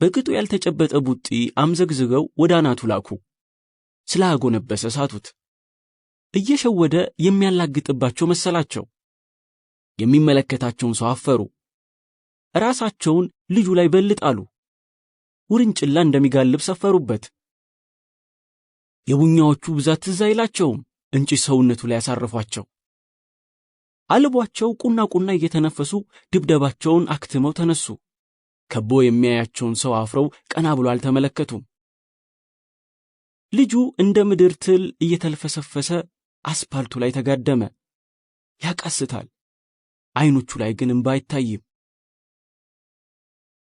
በቅጡ ያልተጨበጠ ቡጢ አምዘግዝገው ወደ አናቱ ላኩ። ስላጎነበሰ ሳቱት። እየሸወደ የሚያላግጥባቸው መሰላቸው። የሚመለከታቸውን ሰው አፈሩ። ራሳቸውን ልጁ ላይ በልጣሉ። ውርንጭላ እንደሚጋልብ ሰፈሩበት። የቡኛዎቹ ብዛት ትዝ አይላቸውም። እንጭ ሰውነቱ ላይ ያሳርፏቸው። አልቧቸው ቁና ቁና እየተነፈሱ ድብደባቸውን አክትመው ተነሱ። ከቦ የሚያያቸውን ሰው አፍረው ቀና ብሎ አልተመለከቱም። ልጁ እንደ ምድር ትል እየተልፈሰፈሰ አስፓልቱ ላይ ተጋደመ። ያቃስታል። አይኖቹ ላይ ግን እንባ አይታይም።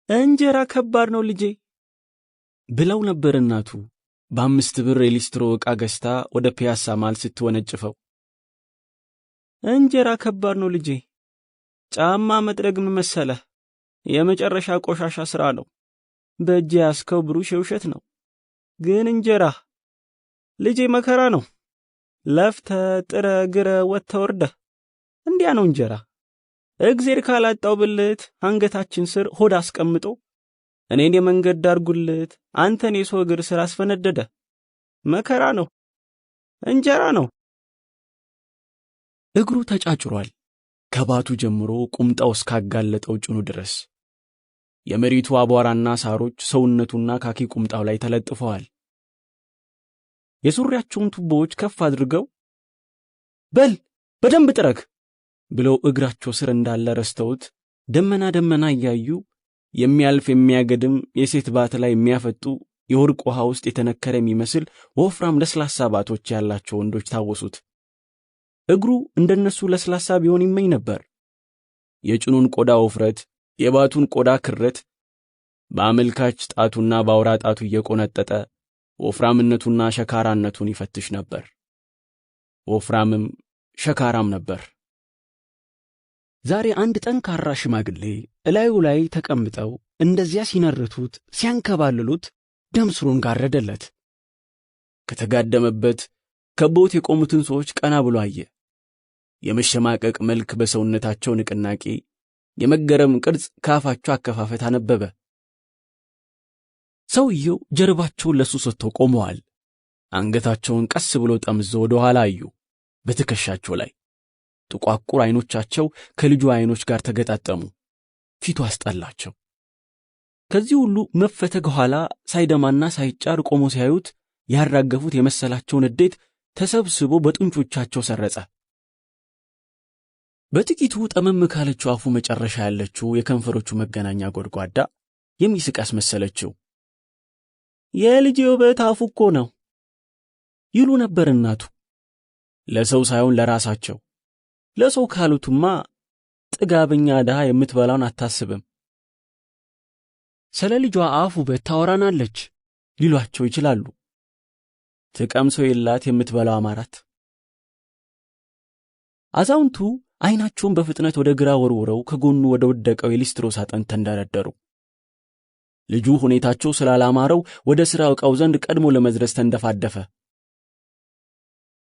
እንጀራ ከባድ ነው ልጄ ብለው ነበር እናቱ በ5 ብር የሊስትሮ ዕቃ ገዝታ ወደ ፒያሳ ማል ስትወነጭፈው። እንጀራ ከባድ ነው ልጄ። ጫማ መጥረግ ምን መሰለህ የመጨረሻ ቆሻሻ ሥራ ነው። በእጅ ያስከው ብሩሽ የውሸት ነው። ግን እንጀራ ልጄ መከራ ነው። ለፍተ ጥረ ግረ ወጥተ ወርደ እንዲያ ነው እንጀራ። እግዚአብሔር ካላጣው ብልት አንገታችን ስር ሆድ አስቀምጦ እኔን የመንገድ ዳር ጉልት አንተን የሰው እግር ስር አስፈነደደ። መከራ ነው እንጀራ ነው። እግሩ ተጫጭሯል። ከባቱ ጀምሮ ቁምጣው እስካጋለጠው ጭኑ ድረስ የመሬቱ አቧራና ሳሮች ሰውነቱና ካኪ ቁምጣው ላይ ተለጥፈዋል። የሱሪያቸውን ቱቦዎች ከፍ አድርገው በል በደንብ ጥረግ ብለው እግራቸው ስር እንዳለ ረስተውት ደመና እያዩ የሚያልፍ የሚያገድም የሴት ባት ላይ የሚያፈጡ የወርቅ ውሃ ውስጥ የተነከረ የሚመስል ወፍራም ለስላሳ ባቶች ያላቸው ወንዶች ታወሱት። እግሩ እንደነሱ ለስላሳ ቢሆን ይመኝ ነበር። የጭኑን ቆዳ ወፍረት፣ የባቱን ቆዳ ክረት በአመልካች ጣቱና ባውራ ጣቱ እየቆነጠጠ ወፍራምነቱና ሸካራነቱን ይፈትሽ ነበር። ወፍራምም ሸካራም ነበር። ዛሬ አንድ ጠንካራ ሽማግሌ እላዩ ላይ ተቀምጠው እንደዚያ ሲነርቱት ሲያንከባልሉት ደም ስሩን ጋረደለት። ከተጋደመበት ከቦት የቆሙትን ሰዎች ቀና ብሎ አየ። የመሸማቀቅ መልክ በሰውነታቸው ንቅናቄ፣ የመገረም ቅርጽ ካፋቸው አከፋፈት አነበበ። ሰውየው ጀርባቸውን ለሱ ሰጥተው ቆመዋል። አንገታቸውን ቀስ ብሎ ጠምዞ ወደ ኋላ አዩ። በትከሻቸው ላይ ጥቋቁር አይኖቻቸው ከልጁ አይኖች ጋር ተገጣጠሙ። ፊቱ አስጠላቸው። ከዚህ ሁሉ መፈተግ ኋላ ሳይደማና ሳይጫር ቆሞ ሲያዩት ያራገፉት የመሰላቸውን ንዴት ተሰብስቦ በጡንቾቻቸው ሰረጸ። በጥቂቱ ጠመም ካለችው አፉ መጨረሻ ያለችው የከንፈሮቹ መገናኛ ጎድጓዳ የሚስቅ አስመሰለችው። የልጅ ውበት አፉ እኮ ነው ይሉ ነበር እናቱ። ለሰው ሳይሆን ለራሳቸው። ለሰው ካሉትማ ጥጋበኛ ድሃ የምትበላውን አታስብም። ስለ ልጇ አፉ ውበት ታወራናለች ሊሏቸው ይችላሉ። ትቀምሰው የላት የምትበላው አማራት። አዛውንቱ አይናቸውን በፍጥነት ወደ ግራ ወርውረው ከጎኑ ወደ ወደቀው የሊስትሮ ሳጥን ተንደረደሩ። ልጁ ሁኔታቸው ስላላማረው ወደ ሥራው ዕቃው ዘንድ ቀድሞ ለመድረስ ተንደፋደፈ።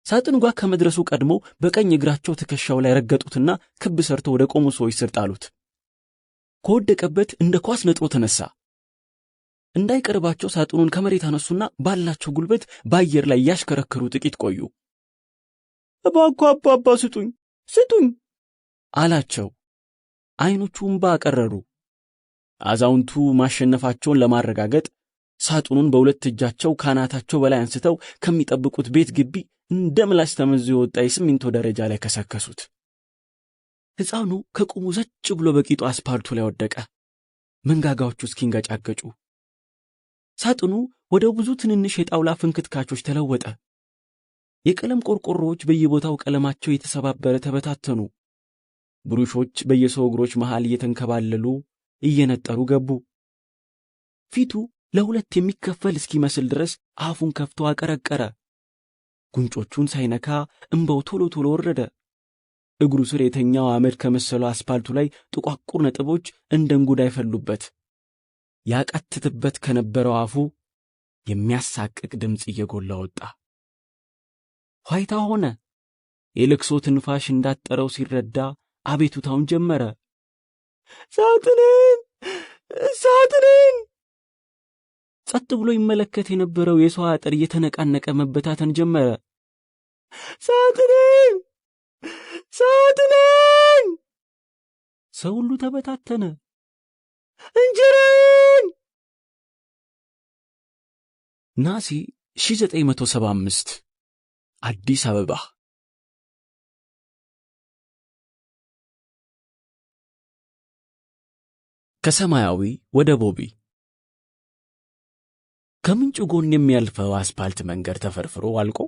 ሳጥኑ ጋር ከመድረሱ ቀድሞ በቀኝ እግራቸው ትከሻው ላይ ረገጡትና ክብ ሰርተው ወደ ቆሙ ሰዎች ስር ጣሉት። ከወደቀበት እንደ ኳስ ነጥሮ ተነሳ። እንዳይቀርባቸው ሳጥኑን ከመሬት አነሱና ባላቸው ጉልበት በአየር ላይ ያሽከረከሩ ጥቂት ቆዩ። እባክዎ አባባ ስጡኝ አላቸው። አይኖቹ እንባ አቀረሩ። አዛውንቱ ማሸነፋቸውን ለማረጋገጥ ሳጥኑን በሁለት እጃቸው ካናታቸው በላይ አንስተው ከሚጠብቁት ቤት ግቢ እንደ ምላስ ተመዞ የወጣ የሲሚንቶ ደረጃ ላይ ከሰከሱት። ሕፃኑ ከቁሙ ዘጭ ብሎ በቂጡ አስፓልቱ ላይ ወደቀ። መንጋጋዎቹ እስኪንገጫገጩ ሳጥኑ ወደ ብዙ ትንንሽ የጣውላ ፍንክትካቾች ተለወጠ። የቀለም ቆርቆሮዎች በየቦታው ቀለማቸው የተሰባበረ ተበታተኑ። ብሩሾች በየሰው እግሮች መሃል እየተንከባለሉ እየነጠሩ ገቡ። ፊቱ ለሁለት የሚከፈል እስኪመስል ድረስ አፉን ከፍቶ አቀረቀረ። ጉንጮቹን ሳይነካ እንባው ቶሎ ወረደ። እግሩ ስር የተኛው አመድ ከመሰለው አስፓልቱ ላይ ጥቋቁር ነጥቦች እንደ እንጉዳይ ፈሉበት። ያቃትትበት ከነበረው አፉ የሚያሳቅቅ ድምጽ እየጎላ ወጣ። ኋይታ ሆነ። የልቅሶ ትንፋሽ እንዳጠረው ሲረዳ አቤቱታውን ጀመረ። ሳጥኔን ጸጥ ብሎ ይመለከት የነበረው የሰው አጥር እየተነቃነቀ መበታተን ጀመረ። ሳጥኔን! ሳጥኔን! ሰው ሁሉ ተበታተነ። እንጀራዬን! ነሐሴ 1975 አዲስ አበባ። ከሰማያዊ ወደ ቦቢ። ከምንጩ ጎን የሚያልፈው አስፓልት መንገድ ተፈርፍሮ አልቆ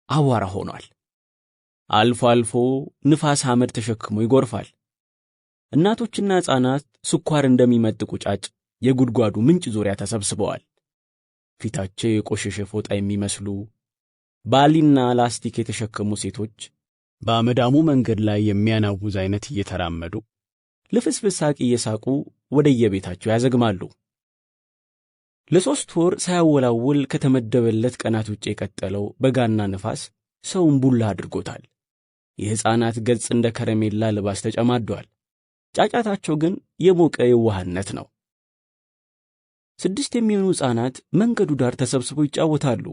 አቧራ ሆኗል። አልፎ አልፎ ንፋስ አመድ ተሸክሞ ይጎርፋል። እናቶችና ሕፃናት ስኳር እንደሚመጥቁ ጫጭ የጉድጓዱ ምንጭ ዙሪያ ተሰብስበዋል። ፊታቸው የቆሸሸ ፎጣ የሚመስሉ ባሊና ላስቲክ የተሸከሙ ሴቶች በአመዳሙ መንገድ ላይ የሚያናውዝ አይነት እየተራመዱ ልፍስፍስ ሳቅ እየሳቁ ወደየቤታቸው ያዘግማሉ። ለ3 ወር ሳያወላውል ከተመደበለት ቀናት ውጭ የቀጠለው በጋና ንፋስ ሰውን ቡላ አድርጎታል። የሕፃናት ገጽ እንደ ከረሜላ ልባስ ተጨማዷል። ጫጫታቸው ግን የሞቀ የዋህነት ነው። 6 የሚሆኑ ሕፃናት መንገዱ ዳር ተሰብስበው ይጫወታሉ።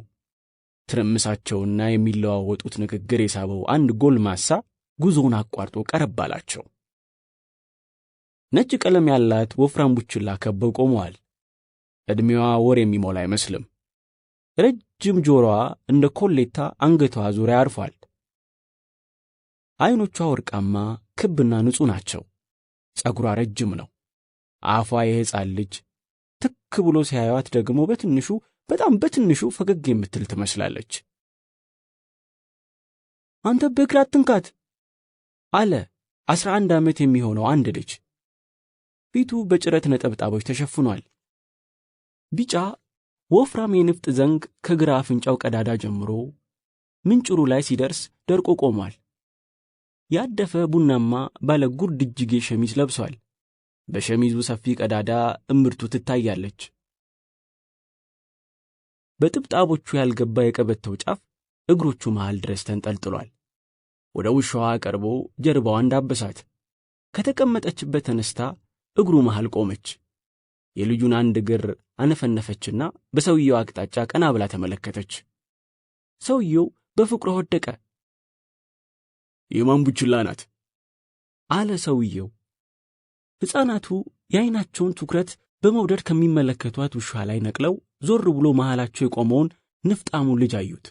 ትርምሳቸውና የሚለዋወጡት ንግግር የሳበው አንድ ጎልማሳ ጉዞውን አቋርጦ ቀረብ አላቸው። ነጭ ቀለም ያላት ወፍራም ቡችላ ከበው ቆመዋል። ዕድሜዋ ወር የሚሞላ አይመስልም። ረጅም ጆሮዋ እንደ ኮሌታ አንገቷ ዙሪያ አርፏል። አይኖቿ ወርቃማ ክብና ንጹህ ናቸው። ጸጉሯ ረጅም ነው። አፏ የሕፃን ልጅ ትክ ብሎ ሲያዩት ደግሞ በትንሹ በጣም በትንሹ ፈገግ የምትል ትመስላለች። አንተ በእግር አትንካት አለ 11 ዓመት የሚሆነው አንድ ልጅ። ፊቱ በጭረት ነጠብጣቦች ተሸፍኗል። ቢጫ ወፍራም የንፍጥ ዘንግ ከግራ አፍንጫው ቀዳዳ ጀምሮ ምንጭሩ ላይ ሲደርስ ደርቆ ቆሟል። ያደፈ ቡናማ ባለ ጉርድ እጅጌ ሸሚዝ ለብሷል። በሸሚዙ ሰፊ ቀዳዳ እምርቱ ትታያለች። በጥብጣቦቹ ያልገባ የቀበተው ጫፍ እግሮቹ መሃል ድረስ ተንጠልጥሏል። ወደ ውሻዋ ቀርቦ ጀርባዋን ዳበሳት። ከተቀመጠችበት ተነስታ እግሩ መሃል ቆመች። የልጁን አንድ እግር አነፈነፈችና በሰውየው አቅጣጫ ቀና ብላ ተመለከተች። ሰውየው በፍቅሯ ወደቀ። የማን ቡችላ ናት? አለ ሰውየው። ሕፃናቱ የዓይናቸውን ትኩረት በመውደድ ከሚመለከቷት ውሻ ላይ ነቅለው ዞር ብሎ መሃላቸው የቆመውን ንፍጣሙን ልጅ አዩት።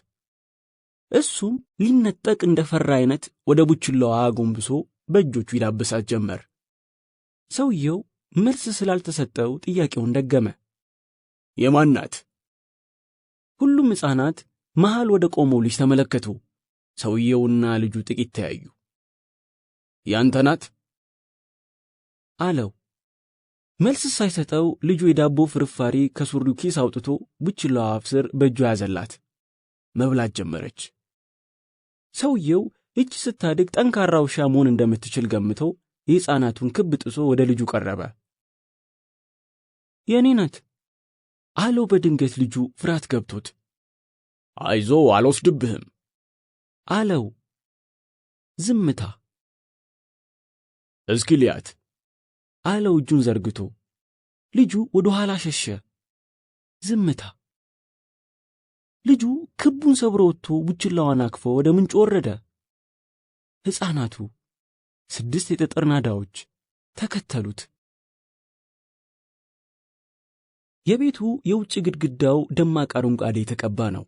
እሱም ሊነጠቅ እንደፈራ አይነት ወደ ቡችላዋ አጎንብሶ በእጆቹ ይዳብሳት ጀመር። ሰውየው መልስ ስላልተሰጠው ጥያቄውን ደገመ። የማን ናት? ሁሉም ሕፃናት መሃል ወደ ቆመው ልጅ ተመለከቱ። ሰውየውና ልጁ ጥቂት ተያዩ። ያንተ ናት? አለው። መልስ ሳይሰጠው ልጁ የዳቦ ፍርፋሪ ከሱሪው ኪስ አውጥቶ ቡችላዋ አፍ ስር በእጁ ያዘላት። መብላት ጀመረች። ሰውየው እጅ ስታድግ ጠንካራ ውሻ መሆን እንደምትችል ገምቶ የሕፃናቱን ክብ ጥሶ ወደ ልጁ ቀረበ። የኔ ናት አለው በድንገት ልጁ ፍርሃት ገብቶት። አይዞ አልወስድብህም አለው። ዝምታ። እስኪ ልያት አለው እጁን ዘርግቶ። ልጁ ወደ ኋላ ሸሸ። ዝምታ። ልጁ ክቡን ሰብሮ ወጥቶ ቡችላዋን አቅፎ ወደ ምንጭ ወረደ። ሕፃናቱ 6 የጠጠር ናዳዎች ተከተሉት። የቤቱ የውጭ ግድግዳው ደማቅ አረንጓዴ የተቀባ ነው።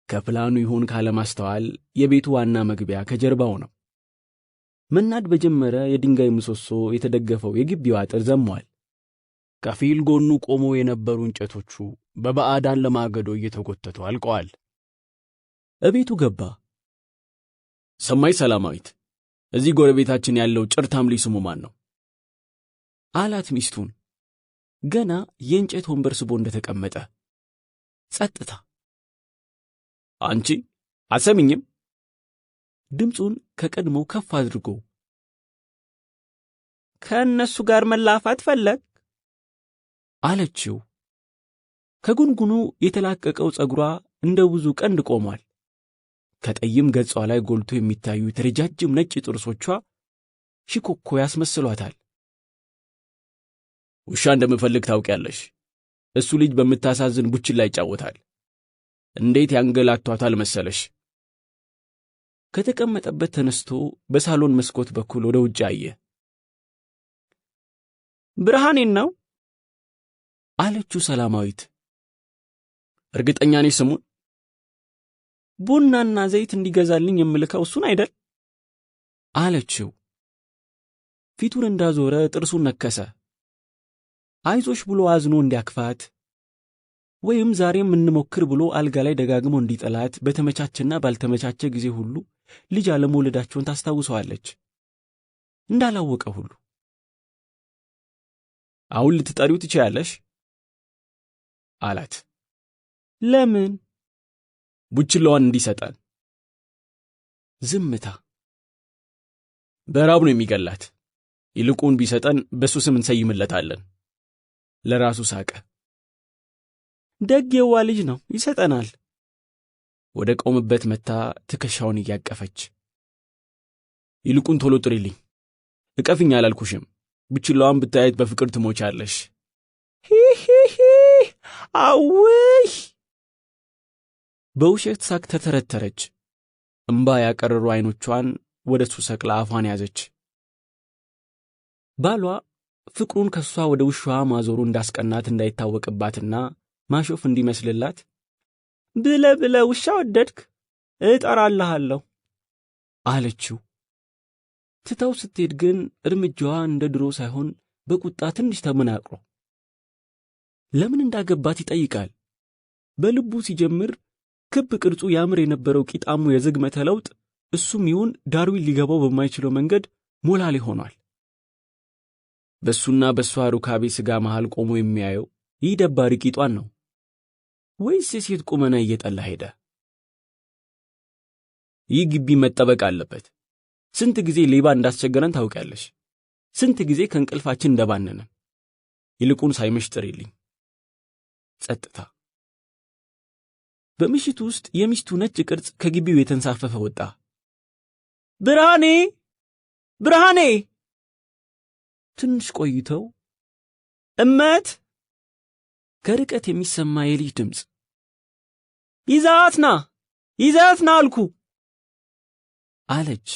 ከፕላኑ ይሁን ካለማስተዋል የቤቱ ዋና መግቢያ ከጀርባው ነው። መናድ በጀመረ የድንጋይ ምሰሶ የተደገፈው የግቢው አጥር ዘሟል። ከፊል ጎኑ ቆመው የነበሩ እንጨቶቹ በባዕዳን ለማገዶ እየተጎተቱ አልቀዋል። እቤቱ ገባ። ሰማይ ሰላማዊት፣ እዚህ ጎረቤታችን ያለው ጭርታም ልጅ ስሙ ማን ነው? አላት ሚስቱን። ገና የእንጨት ወንበር ስቦ እንደተቀመጠ ጸጥታ። አንቺ አሰሚኝም? ድምፁን ከቀድሞው ከፍ አድርጎ። ከእነሱ ጋር መላፋት ፈለግ? አለችው። ከጉንጉኑ የተላቀቀው ጸጉሯ እንደ ብዙ ቀንድ ቆሟል። ከጠይም ገጿ ላይ ጎልቶ የሚታዩት ረጃጅም ነጭ ጥርሶቿ ሽኮኮ ያስመስሏታል። ውሻ እንደምፈልግ ታውቂያለሽ እሱ ልጅ በምታሳዝን ቡችላ ይጫወታል። እንዴት ያንገላቷታል መሰለሽ። ከተቀመጠበት ተነስቶ በሳሎን መስኮት በኩል ወደ ውጭ አየ። ብርሃኔን ነው አለችው ሰላማዊት። እርግጠኛ ነሽ ስሙን? ቡናና ዘይት እንዲገዛልኝ የምልከው እሱን አይደል? አለችው። ፊቱን እንዳዞረ ጥርሱን ነከሰ። አይዞሽ ብሎ አዝኖ እንዲያክፋት ወይም ዛሬም እንሞክር ብሎ አልጋ ላይ ደጋግሞ እንዲጠላት በተመቻቸና ባልተመቻቸ ጊዜ ሁሉ ልጅ አለመውለዳቸውን ታስታውሰዋለች። እንዳላወቀ ሁሉ አሁን ልትጠሪው ትችያለሽ አላት። ለምን? ቡችላዋን እንዲሰጣን። ዝምታ። በራብ ነው የሚገላት። ይልቁን ቢሰጠን በሱ ስም እንሰይምለታለን። ለራሱ ሳቀ። ደግ የዋ ልጅ ነው፣ ይሰጠናል። ወደ ቆመበት መታ ትከሻውን እያቀፈች። ይልቁን ቶሎ ጥሪልኝ። እቀፍኝ አላልኩሽም? ቡችላዋን ብታያት በፍቅር ትሞቻለሽ። ሂሂሂ አውይ። በውሸት ሳቅ ተተረተረች። እምባ ያቀረሩ አይኖቿን ወደሱ ሰቅላ አፏን ያዘች። ባሏ ፍቅሩን ከሷ ወደ ውሻዋ ማዞሩ እንዳስቀናት እንዳይታወቅባትና ማሾፍ እንዲመስልላት ብለ ውሻ ወደድክ እጠራልሃለሁ አለችው። ትታው ስትሄድ ግን እርምጃዋ እንደ ድሮ ሳይሆን በቁጣ ትንሽ ተመናቅሮ ለምን እንዳገባት ይጠይቃል። በልቡ ሲጀምር ክብ ቅርጹ ያምር የነበረው ቂጣሙ የዝግመተ ለውጥ እሱም ይሁን ዳርዊን ሊገባው በማይችለው መንገድ ሞላሌ ሆኗል። በሱና በሷ ሩካቤ ስጋ መሃል ቆሞ የሚያየው ይህ ደባሪ ቂጧን ነው ወይስ የሴት ቁመና እየጠላ ሄደ? ይህ ግቢ መጠበቅ አለበት። ስንት ጊዜ ሌባ እንዳስቸገረን ታውቂያለሽ። ስንት ጊዜ ከእንቅልፋችን እንደባነነን። ይልቁን ሳይመሽ ጥሪልኝ። ጸጥታ። በምሽቱ ውስጥ የሚስቱ ነጭ ቅርጽ ከግቢው የተንሳፈፈ ወጣ። ብርሃኔ ብርሃኔ። ትንሽ ቆይተው እመት ከርቀት የሚሰማ የልጅ ድምፅ። ይዛትና አልኩ አለች።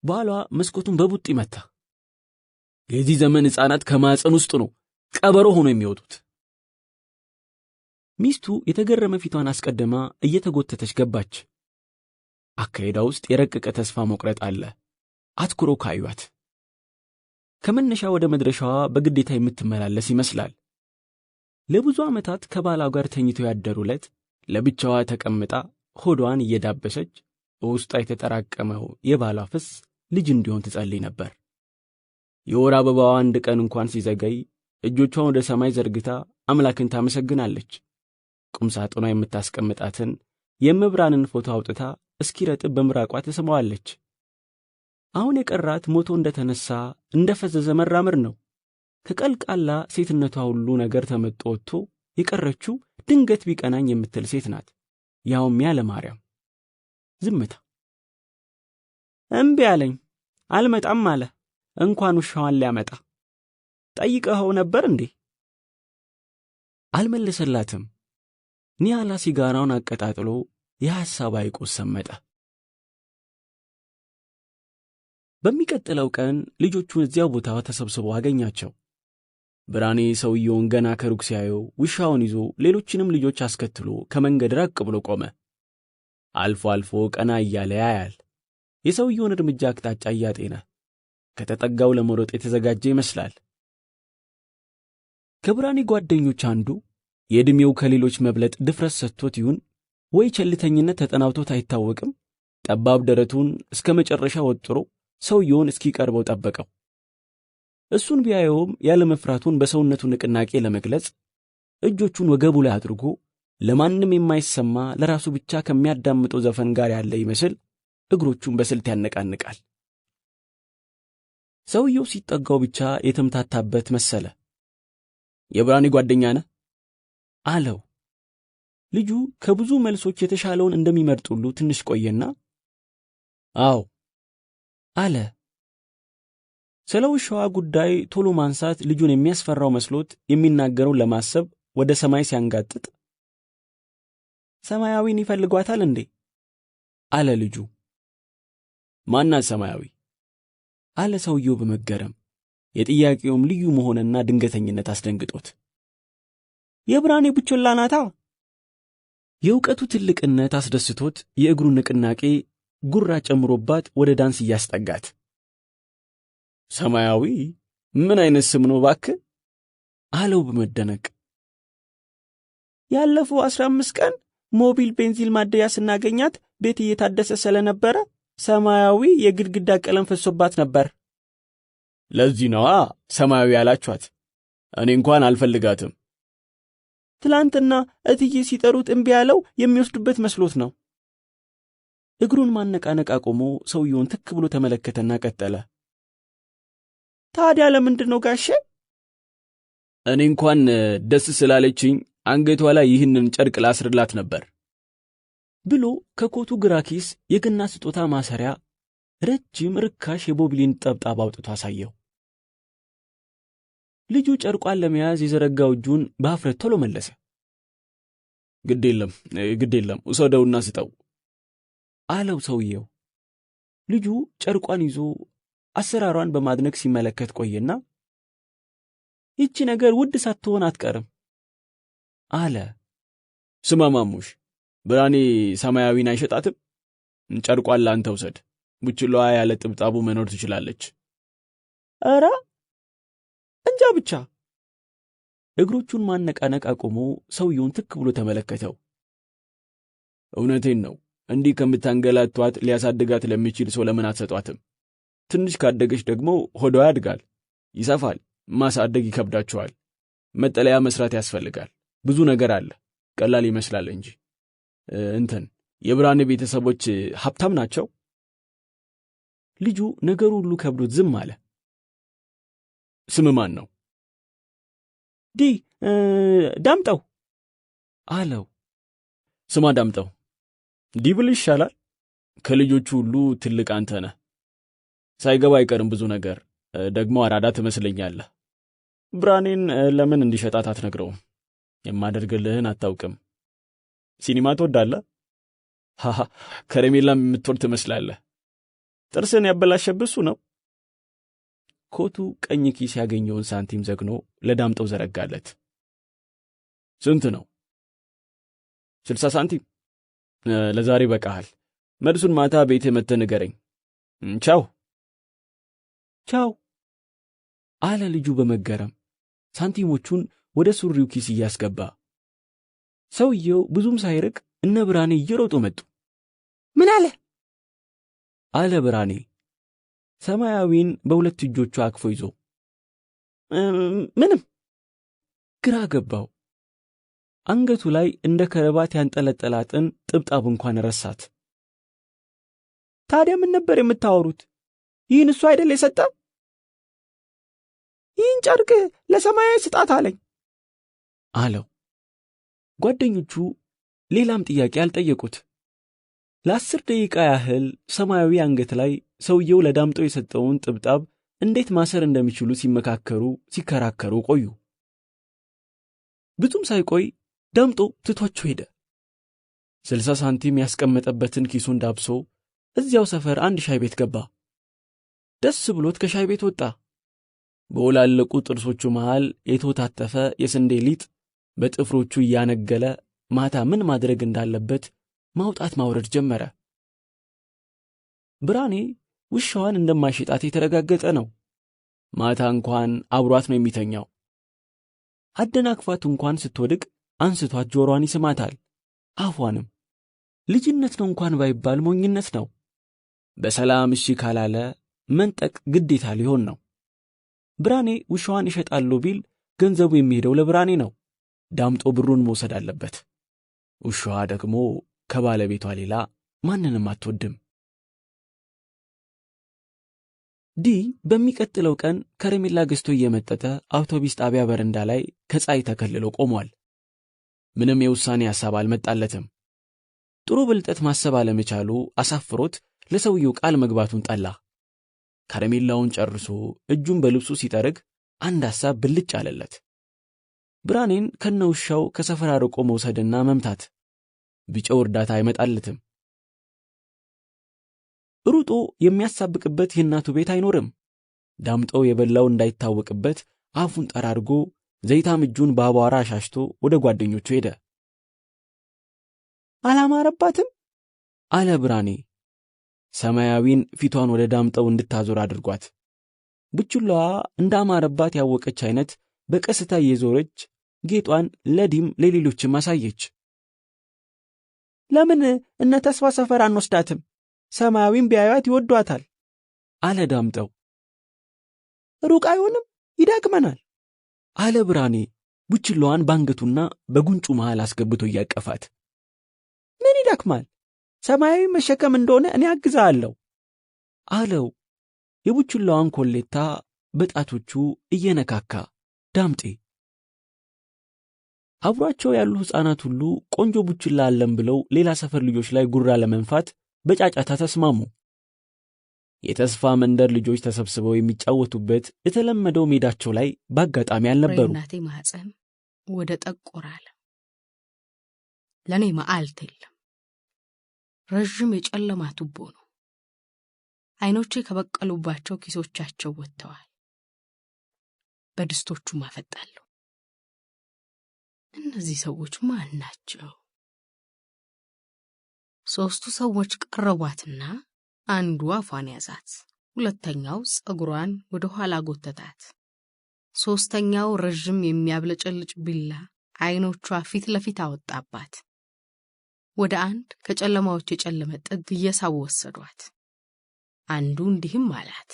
ባሏ መስኮቱን በቡጥ ይመታ። የዚህ ዘመን ሕፃናት ከማፀን ውስጥ ነው ቀበሮ ሆኖ የሚወጡት። ሚስቱ የተገረመ ፊቷን አስቀድማ እየተጎተተች ገባች። አካሄዳ ውስጥ የረቀቀ ተስፋ መቁረጥ አለ። አትኩሮ ካዩት ከመነሻ ወደ መድረሻዋ በግዴታ የምትመላለስ ይመስላል። ለብዙ ዓመታት ከባሏ ጋር ተኝተው ያደሩለት ለብቻዋ ተቀምጣ ሆዷን እየዳበሰች ውስጧ የተጠራቀመው የባሏ ፍስ ልጅ እንዲሆን ትጸልይ ነበር። የወር አበባዋ አንድ ቀን እንኳን ሲዘገይ እጆቿን ወደ ሰማይ ዘርግታ አምላክን ታመሰግናለች። ቁምሳጥኗ የምታስቀምጣትን የመብራንን ፎቶ አውጥታ እስኪረጥብ በምራቋ ትስመዋለች። አሁን የቀራት ሞቶ እንደተነሳ እንደፈዘዘ መራመር ነው። ከቀልቃላ ሴትነቷ ሁሉ ነገር ተመጦ ወጥቶ የቀረችው ድንገት ቢቀናኝ የምትል ሴት ናት። ያውም ያለ ማርያም። ዝምታ። እምቢ አለኝ፣ አልመጣም አለ። እንኳን ውሻዋን ሊያመጣ። ጠይቀኸው ነበር እንዴ? አልመለሰላትም። ኒያላ ሲጋራውን አቀጣጥሎ የሐሳብ አይቆስ ሰመጠ። በሚቀጥለው ቀን ልጆቹን እዚያው ቦታ ተሰብስበው አገኛቸው። ብርሃኔ ሰውየውን ገና ከሩቅ ሲያየው ውሻውን ይዞ ሌሎችንም ልጆች አስከትሎ ከመንገድ ራቅ ብሎ ቆመ። አልፎ አልፎ ቀና እያለ ያያል። የሰውየውን እርምጃ አቅጣጫ እያጤነ ከተጠጋው ለመሮጥ የተዘጋጀ ይመስላል። ከብርሃኔ ጓደኞች አንዱ የዕድሜው ከሌሎች መብለጥ ድፍረት ሰጥቶት ይሁን ወይ ቸልተኝነት ተጠናውቶት አይታወቅም፣ ጠባብ ደረቱን እስከ መጨረሻ ወጥሮ ሰውየውን እስኪቀርበው ጠበቀው። እሱን ቢያየውም ያለ መፍራቱን በሰውነቱ ንቅናቄ ለመግለጽ እጆቹን ወገቡ ላይ አድርጎ ለማንም የማይሰማ ለራሱ ብቻ ከሚያዳምጠው ዘፈን ጋር ያለ ይመስል እግሮቹን በስልት ያነቃንቃል። ሰውየው ሲጠጋው ብቻ የተምታታበት መሰለ። የብርሃኔ ጓደኛ ነህ አለው። ልጁ ከብዙ መልሶች የተሻለውን እንደሚመርጡሉ ትንሽ ቆየና አዎ አለ። ስለ ውሻዋ ጉዳይ ቶሎ ማንሳት ልጁን የሚያስፈራው መስሎት የሚናገረውን ለማሰብ ወደ ሰማይ ሲያንጋጥጥ ሰማያዊን ይፈልጓታል እንዴ? አለ ልጁ። ማናት ሰማያዊ? አለ ሰውየው በመገረም የጥያቄውም ልዩ መሆንና ድንገተኝነት አስደንግጦት። የብርሃኔ ቡችላ ናታ። የእውቀቱ ትልቅነት አስደስቶት የእግሩን ንቅናቄ ጉራ ጨምሮባት ወደ ዳንስ እያስጠጋት ሰማያዊ ምን አይነት ስም ነው እባክህ? አለው በመደነቅ። ያለፈው 15 ቀን ሞቢል ቤንዚን ማደያ ስናገኛት ቤት እየታደሰ ስለነበረ ሰማያዊ የግድግዳ ቀለም ፈሶባት ነበር። ለዚህ ነዋ ሰማያዊ ያላችኋት። እኔ እንኳን አልፈልጋትም። ትላንትና እትዬ ሲጠሩት እምቢ ያለው የሚወስዱበት መስሎት ነው። እግሩን ማነቃነቅ አቆሞ ሰውየውን ትክ ብሎ ተመለከተና ቀጠለ። ታዲያ ለምንድን ነው ጋሼ? እኔ እንኳን ደስ ስላለችኝ አንገቷ ላይ ይህንን ጨርቅ ላስርላት ነበር ብሎ ከኮቱ ግራ ኪስ የገና ስጦታ ማሰሪያ ረጅም ርካሽ የቦብሊን ጠብጣብ አውጥቶ አሳየው። ልጁ ጨርቋን ለመያዝ የዘረጋው እጁን በአፍረት ቶሎ መለሰ። ግድ የለም ውሰደውና ስጠው አለው ሰውየው። ልጁ ጨርቋን ይዞ አሰራሯን በማድነቅ ሲመለከት ቆየና ይቺ ነገር ውድ ሳትሆን አትቀርም አለ። ስማ ማሙሽ፣ ብርሃኔ ሰማያዊን አይሸጣትም? ጨርቋን ላንተ ውሰድ። ቡችላዋ ያለ ጥብጣቡ መኖር ትችላለች። ኧረ እንጃ ብቻ። እግሮቹን ማነቃነቅ አቆሞ ሰውየውን ትክ ብሎ ተመለከተው። እውነቴን ነው፣ እንዲህ ከምታንገላቷት ሊያሳድጋት ለሚችል ሰው ለምን አትሰጧትም? ትንሽ ካደገች ደግሞ ሆዷ ያድጋል፣ ይሰፋል። ማሳደግ ይከብዳቸዋል። መጠለያ መስራት ያስፈልጋል። ብዙ ነገር አለ። ቀላል ይመስላል እንጂ። የብርሃኔ ቤተሰቦች ሀብታም ናቸው? ልጁ ነገሩ ሁሉ ከብዶት ዝም አለ። ስም ማን ነው? ዳምጠው አለው። ስማ ዳምጠው፣ ዲብል ይሻላል። ከልጆቹ ሁሉ ትልቅ አንተ ነህ። ሳይገባ አይቀርም ብዙ ነገር። ደግሞ አራዳ ትመስለኛለህ። ብርሃኔን ለምን እንዲሸጣት አትነግረውም? የማደርግልህን አታውቅም። ሲኒማ ትወዳለህ? ከረሜላም የምትወድ ትመስላለህ። ጥርስን ያበላሸብህ እሱ ነው። ኮቱ ቀኝ ኪስ ያገኘውን ሳንቲም ዘግኖ ለዳምጠው ዘረጋለት። ስንት ነው? 60 ሳንቲም። ለዛሬ በቃሃል። መልሱን ማታ ቤት መጥተህ ንገረኝ። ቻው አለ ልጁ በመገረም ሳንቲሞቹን ወደ ሱሪው ኪስ እያስገባ። ሰውየው ብዙም ሳይርቅ እነ ብርሃኔ እየሮጡ መጡ። ምን አለ ብርሃኔ ሰማያዊን በሁለት እጆቹ አቅፎ ይዞ። ምንም። ግራ ገባው። አንገቱ ላይ እንደ ከረባት ያንጠለጠላትን ጥብጣብ እንኳን ረሳት። ታዲያ ምን ነበር የምታወሩት? ይህን እሱ አይደል የሰጠ? ይህን ጨርቅ ለሰማያዊ ስጣት አለኝ አለው። ጓደኞቹ ሌላም ጥያቄ አልጠየቁት። ለ10 ደቂቃ ያህል ሰማያዊ አንገት ላይ ሰውየው ለዳምጠው የሰጠውን ጥብጣብ እንዴት ማሰር እንደሚችሉ ሲከራከሩ ቆዩ። ብዙም ሳይቆይ ዳምጠው ትቷቸው ሄደ። 60 ሳንቲም ያስቀመጠበትን ኪሱን ዳብሶ እዚያው ሰፈር አንድ ሻይ ቤት ገባ። ደስ ብሎት ከሻይ ቤት ወጣ። በወላለቁ ጥርሶቹ መሃል የተወታተፈ የስንዴ ሊጥ በጥፍሮቹ እያነገለ ማታ ምን ማድረግ እንዳለበት ማውጣት ማውረድ ጀመረ። ብርሃኔ ውሻዋን እንደማይሸጣት የተረጋገጠ ነው። ማታ እንኳን አብሯት ነው የሚተኛው። አደናቅፋት እንኳን ስትወድቅ አንስቷት ጆሮዋን ይስማታል። አፏንም ልጅነት ነው እንኳን ባይባል ሞኝነት ነው። በሰላም እሺ ካላለ መንጠቅ ግዴታ ሊሆን ነው። ብርሃኔ ውሻዋን ይሸጣሉ ቢል ገንዘቡ የሚሄደው ለብርሃኔ ነው። ዳምጦ ብሩን መውሰድ አለበት። ውሻዋ ደግሞ ከባለቤቷ ሌላ ማንንም አትወድም። በሚቀጥለው ቀን ከረሜላ ገዝቶ እየመጠጠ አውቶቡስ ጣቢያ በረንዳ ላይ ከፀሐይ ተከልሎ ቆሟል። ምንም የውሳኔ ሐሳብ አልመጣለትም። ጥሩ ብልጠት ማሰብ አለመቻሉ አሳፍሮት ለሰውየው ቃል መግባቱን ጠላ። ከረሜላውን ጨርሶ እጁን በልብሱ ሲጠርግ አንድ ሐሳብ ብልጭ አለለት። ብርሃኔን ከነውሻው ከሰፈር አርቆ መውሰድና መምታት። ቢጨው እርዳታ አይመጣለትም። ሩጦ የሚያሳብቅበት የእናቱ ቤት አይኖርም። ዳምጠው የበላው እንዳይታወቅበት አፉን ጠራርጎ ዘይታም እጁን በአቧራ አሻሽቶ ወደ ጓደኞቹ ሄደ። አላማረባትም አለ ብርሃኔ ሰማያዊን ፊቷን ወደ ዳምጠው እንድታዞር አድርጓት። ቡችላዋ እንዳማረባት ያወቀች አይነት በቀስታ እየዞረች ጌጧን ለዲም ለሌሎችም አሳየች። ለምን እነ ተስፋ ሰፈር አንወስዳትም? ሰማያዊን ቢያዩት ይወዷታል አለ ዳምጠው። ሩቅ አይሆንም፣ ይዳግመናል አለ ብርሃኔ ቡችላዋን ባንገቱና በጉንጩ መሃል አስገብቶ እያቀፋት። ምን ይዳክማል? ሰማያዊ መሸከም እንደሆነ እኔ አግዛለሁ አለው የቡችላዋን ኮሌታ በጣቶቹ እየነካካ ዳምጤ። አብሯቸው ያሉ ሕፃናት ሁሉ ቆንጆ ቡችላ አለም ብለው ሌላ ሰፈር ልጆች ላይ ጉራ ለመንፋት በጫጫታ ተስማሙ። የተስፋ መንደር ልጆች ተሰብስበው የሚጫወቱበት የተለመደው ሜዳቸው ላይ በአጋጣሚ አልነበሩ። እናቴ ማህፀን ወደ ጠቆራለ። ለኔ መዓልት የለም። ረጅም የጨለማ ቱቦ ነው። አይኖቼ ከበቀሉባቸው ኪሶቻቸው ወጥተዋል። በድስቶቹ ማፈጣለሁ። እነዚህ ሰዎች ማን ናቸው? ሶስቱ ሰዎች ቀረቧትና አንዱ አፏን ያዛት፣ ሁለተኛው ጸጉሯን ወደ ኋላ ጎተታት፣ ሶስተኛው ረጅም የሚያብለጨልጭ ቢላ አይኖቿ ፊት ለፊት አወጣባት። ወደ አንድ ከጨለማዎች የጨለመ ጥግ እየሳቡ ወሰዷት። አንዱ እንዲህም አላት፣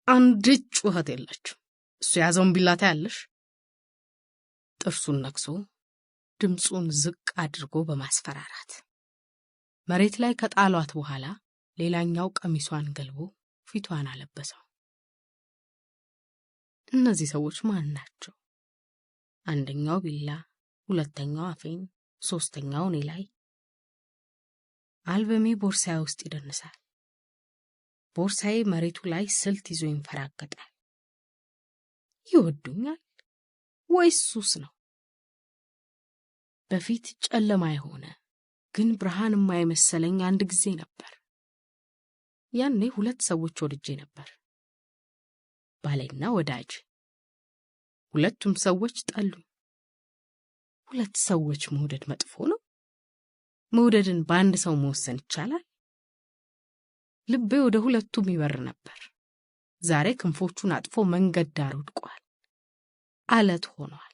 አንድ ጩኸት የለችም፣ እሱ ያዘውን ቢላ ታያለሽ። ጥርሱን ነክሶ ድምጹን ዝቅ አድርጎ በማስፈራራት መሬት ላይ ከጣሏት በኋላ ሌላኛው ቀሚሷን ገልቦ ፊቷን አለበሰው። እነዚህ ሰዎች ማን ናቸው? አንደኛው ቢላ፣ ሁለተኛው አፌን፣ ሶስተኛው እኔ ላይ። አልበሜ ቦርሳዬ ውስጥ ይደንሳል። ቦርሳዬ መሬቱ ላይ ስልት ይዞ ይንፈራገጣል። ይወዱኛል ወይስ ሱስ ነው? በፊት ጨለማ የሆነ ግን ብርሃን የማይመሰለኝ አንድ ጊዜ ነበር። ያኔ ሁለት ሰዎች ወድጄ ነበር፣ ባሌና ወዳጅ። ሁለቱም ሰዎች ጠሉኝ። ሁለት ሰዎች መውደድ መጥፎ ነው? መውደድን በአንድ ሰው መወሰን ይቻላል? ልቤ ወደ ሁለቱም ይበር ነበር። ዛሬ ክንፎቹን አጥፎ መንገድ ዳር ወድቋል፣ አለት ሆኗል።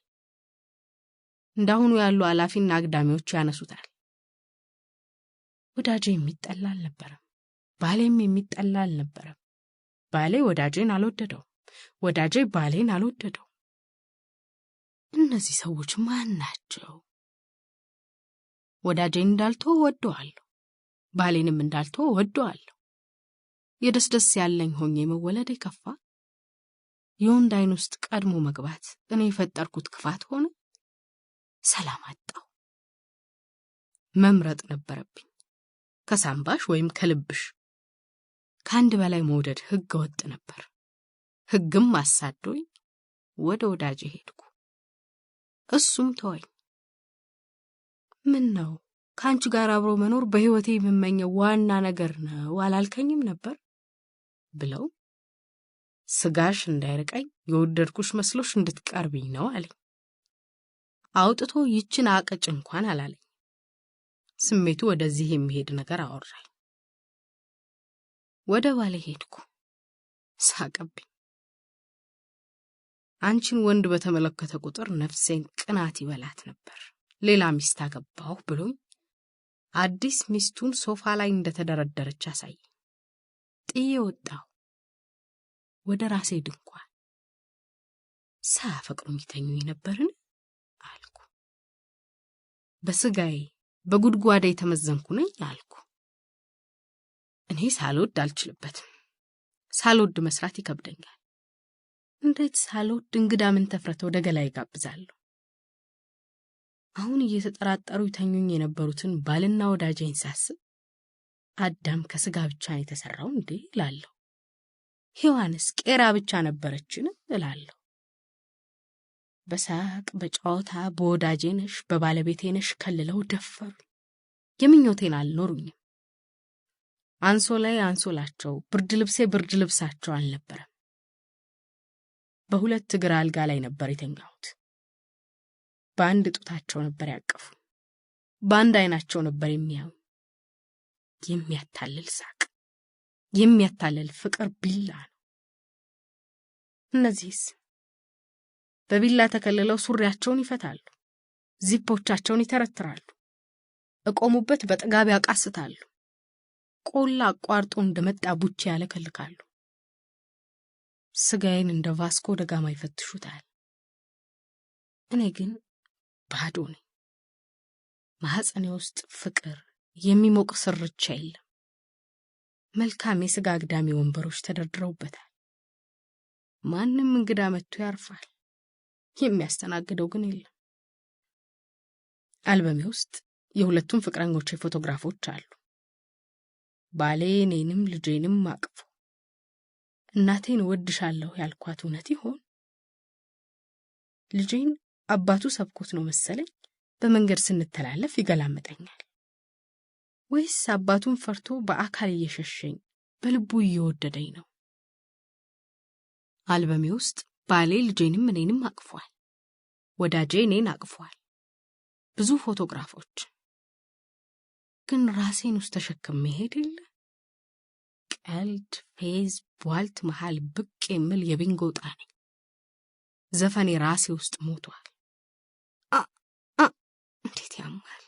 እንዳሁኑ ያሉ አላፊና አግዳሚዎች ያነሱታል። ወዳጄ የሚጠላ አልነበረም፣ ባሌም የሚጠላ አልነበረም። ባሌ ወዳጄን አልወደደው፣ ወዳጄ ባሌን አልወደደው። እነዚህ ሰዎች ማን ናቸው? ወዳጄን እንዳልተው ወደዋለሁ፣ ባሌንም እንዳልተው ወደዋለሁ። የደስደስ ያለኝ ሆኜ መወለድ የከፋ? የወንድ አይን ውስጥ ቀድሞ መግባት እኔ የፈጠርኩት ክፋት ሆነ? ሰላም አጣው። መምረጥ ነበረብኝ፣ ከሳምባሽ ወይም ከልብሽ። ከአንድ በላይ መውደድ ሕገ ወጥ ነበር። ሕግም አሳዶኝ ወደ ወዳጄ ሄድኩ። እሱም ተወኝ። ምን ነው ከአንቺ ጋር አብሮ መኖር በሕይወቴ የምመኘው ዋና ነገር ነው አላልከኝም ነበር ብለው ስጋሽ እንዳይርቀኝ የወደድኩሽ መስሎሽ እንድትቀርብኝ ነው አለኝ። አውጥቶ ይችን አቀጭ እንኳን አላለኝ። ስሜቱ ወደዚህ የሚሄድ ነገር አወራኝ። ወደ ባሌ ሄድኩ። ሳቀብኝ። አንቺን ወንድ በተመለከተ ቁጥር ነፍሴን ቅናት ይበላት ነበር። ሌላ ሚስት አገባሁ ብሎኝ አዲስ ሚስቱን ሶፋ ላይ እንደተደረደረች አሳየኝ። ጥዬ ወጣሁ ወደ ራሴ ድንኳን። ሳያፈቅሩኝ ተኙኝ ነበርን አልኩ። በስጋዬ በጉድጓዴ የተመዘንኩ ነኝ አልኩ። እኔ ሳልወድ አልችልበትም። ሳልወድ መስራት ይከብደኛል። እንዴት ሳልወድ እንግዳ ምን ተፍረተ ወደ ገላይ ጋብዛለሁ? አሁን እየተጠራጠሩ ይተኙኝ የነበሩትን ባልና ወዳጄን ሳስብ አዳም ከስጋ ብቻ የተሰራው እንዴ እላለሁ። ሔዋንስ ቄራ ብቻ ነበረችን እላለሁ። በሳቅ በጨዋታ በወዳጄነሽ በባለቤቴነሽ ከልለው ደፈሩ። የምኞቴን አልኖሩኝም። አንሶላዬ አንሶላቸው፣ ብርድ ልብሴ ብርድ ልብሳቸው አልነበረም። በሁለት እግር አልጋ ላይ ነበር የተኛሁት። በአንድ ጡታቸው ነበር ያቀፉ፣ በአንድ አይናቸው ነበር የሚያዩ። የሚያታልል ሳቅ፣ የሚያታልል ፍቅር ቢላ ነው። እነዚህስ በቢላ ተከልለው ሱሪያቸውን ይፈታሉ፣ ዚፖቻቸውን ይተረትራሉ፣ እቆሙበት በጥጋብ ያቃስታሉ፣ ቆላ አቋርጦ እንደመጣ ቡቼ ያለከልካሉ። ስጋዬን እንደ ቫስኮ ደጋማ ይፈትሹታል። እኔ ግን ባዶ ነኝ። ማህፀኔ ውስጥ ፍቅር የሚሞቅ ስርቻ የለም። መልካም የስጋ አግዳሚ ወንበሮች ተደርድረውበታል። ማንም እንግዳ መጥቶ ያርፋል። የሚያስተናግደው ግን የለም። አልበሜ ውስጥ የሁለቱም ፍቅረኞቼ ፎቶግራፎች አሉ። ባሌ እኔንም ልጄንም አቅፎ። እናቴን ወድሻለሁ ያልኳት እውነት ይሆን? ልጄን አባቱ ሰብኮት ነው መሰለኝ በመንገድ ስንተላለፍ ይገላመጠኛል። ወይስ አባቱን ፈርቶ በአካል እየሸሸኝ በልቡ እየወደደኝ ነው? አልበሜ ውስጥ ባሌ ልጄንም እኔንም አቅፏል። ወዳጄ እኔን አቅፏል። ብዙ ፎቶግራፎች። ግን ራሴን ውስጥ ተሸክሜ ሄድ የለ። ቀልድ፣ ፌዝ፣ ቧልት መሃል ብቅ የሚል የቢንጎ ዕጣ ነኝ። ዘፈኔ ራሴ ውስጥ ሞቷል። እንዴት ያማል!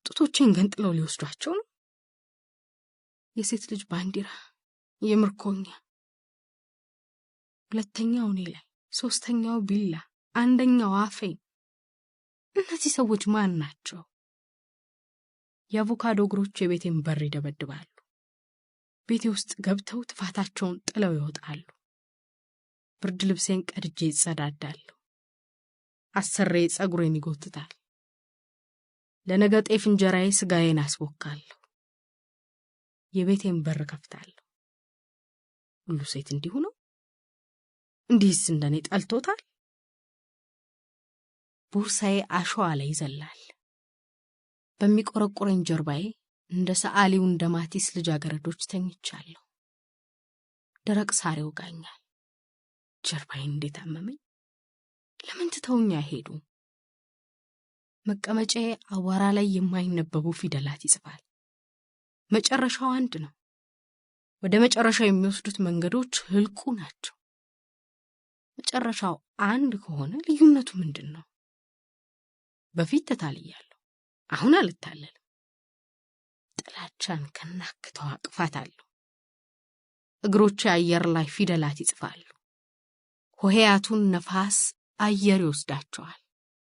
ጡቶቼን ገንጥለው ሊወስዷቸው ነው። የሴት ልጅ ባንዲራ፣ የምርኮኛ። ሁለተኛው እኔ ላይ፣ ሶስተኛው ቢላ፣ አንደኛው አፌን። እነዚህ ሰዎች ማን ናቸው? የአቮካዶ እግሮች የቤቴን በር ይደበድባሉ። ቤቴ ውስጥ ገብተው ጥፋታቸውን ጥለው ይወጣሉ። ብርድ ልብሴን ቀድጄ ይጸዳዳለሁ። አሰሬ ጸጉሬን ይጎትታል። ለነገ ጤፍ እንጀራዬ ስጋዬን አስቦካለሁ። የቤቴን በር ከፍታለሁ። ሁሉ ሴት እንዲሁ ነው? እንዲህስ እንደኔ ጠልቶታል? ቦርሳዬ አሸዋ ላይ ይዘላል። በሚቆረቆረኝ ጀርባዬ እንደ ሰዓሊው እንደ ማቲስ ልጃገረዶች ተኝቻለሁ። ደረቅ ሳር ይወጋኛል። ጀርባዬን እንዴት አመመኝ! ለምን ትተውኛ ሄዱ? መቀመጫዬ አቧራ ላይ የማይነበቡ ፊደላት ይጽፋል። መጨረሻው አንድ ነው። ወደ መጨረሻው የሚወስዱት መንገዶች ህልቁ ናቸው። መጨረሻው አንድ ከሆነ ልዩነቱ ምንድን ነው? በፊት ተታልያለሁ፣ አሁን አልታለልም። ጥላቻን ከናክተው አቅፋታለሁ። እግሮቼ አየር ላይ ፊደላት ይጽፋሉ። ሆሄያቱን ነፋስ አየር ይወስዳቸዋል።